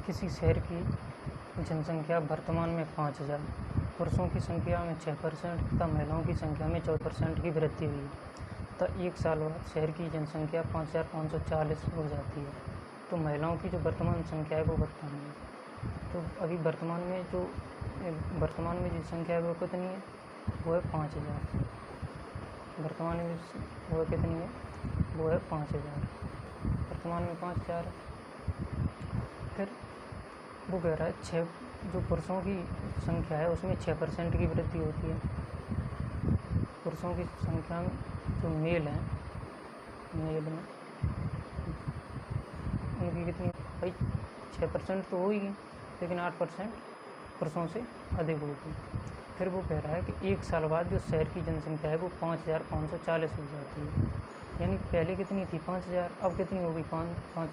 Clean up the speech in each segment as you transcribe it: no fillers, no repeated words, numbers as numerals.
किसी शहर की जनसंख्या वर्तमान में 5,000, पुरुषों की संख्या में 6% तथा महिलाओं की संख्या में 14% की वृद्धि हुई तथा 1 साल बाद शहर की जनसंख्या 5,540 हो जाती है। तो महिलाओं की जो वर्तमान संख्या है वो बताएंगे। तो अभी वर्तमान में जो संख्या है वो कितनी है? वो है 5,000। वर्तमान में वो कितनी है? वो है 5,000। वर्तमान में 5,000 है। फिर वो कह रहा है 6, जो पुरुषों की संख्या है उसमें 6% की वृद्धि होती है। पुरुषों की संख्या में जो मेल हैं, मेल में उनकी कितनी भाई 6% तो होगी, लेकिन 8% पुरुषों से अधिक होगी। फिर वो कह रहा है कि 1 साल बाद जो शहर की जनसंख्या है वो 5,540 हो जाती है। यानी पहले कितनी थी? 5,000। अब कितनी हो गई? 5।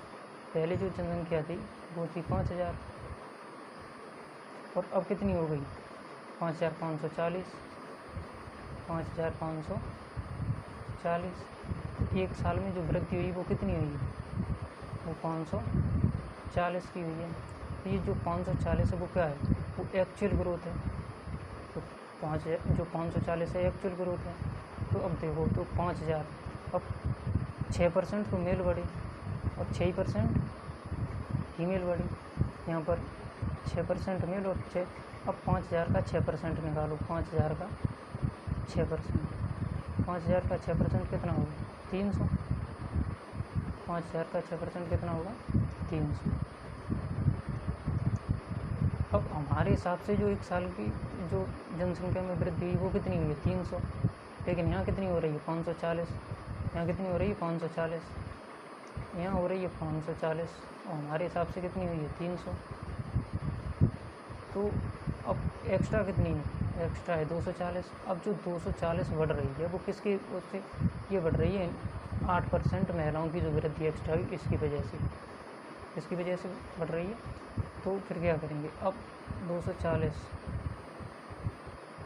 पहले जो जनसंख्या थी वो थी 5,000 और अब कितनी हो गई? 5,540। 5,540। तो 1 साल में जो वृद्धि हुई वो कितनी हुई? वो 540 की हुई है। तो ये जो 540 है वो क्या है? वो एक्चुअल ग्रोथ है। तो 540 है एक्चुअल ग्रोथ है। तो अब देखो, तो 5,000, अब 6% तो मेल बढ़े और 6% फीमेल बढ़ी। यहाँ पर 6% मेल और 6, अब 5,000 का 6% निकालो। 5,000 का 6%, 5,000 का 6% कितना होगा? 300। 5,000 का 6% कितना होगा? 300। अब हमारे हिसाब से जो 1 साल की जो जनसंख्या में वृद्धि हुई वो कितनी हुई है? 300। लेकिन यहाँ कितनी हो रही है? 540। यहाँ कितनी हो रही है? 540। यहाँ हो रही है 540 और हमारे हिसाब से कितनी हुई है? 300। तो अब एक्स्ट्रा कितनी है? एक्स्ट्रा है 240। अब जो 240 बढ़ रही है वो किसकी उससे ये बढ़ रही है? 8% महिलाओं की जो वृद्धि एक्स्ट्रा हुई इसकी वजह से बढ़ रही है। तो फिर क्या करेंगे? अब 240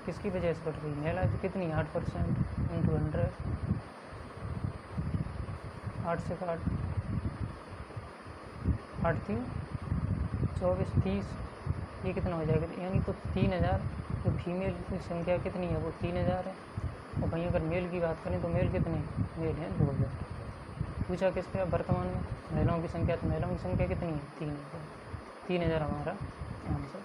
किसकी वजह से बढ़ रही है? महिला जो कितनी 8% इंटू 100, 8 से काट, 8 3 24 30, ये कितना हो जाएगा? यानी तो 3,000। जो फीमेल की संख्या कितनी है? वो 3,000 है। और वहीं अगर मेल की बात करें तो मेल कितने? मेल हैं 2,000। पूछा किस पे? वर्तमान में महिलाओं की संख्या, तो महिलाओं की संख्या कितनी है? 3,000। 3,000 हमारा आंसर।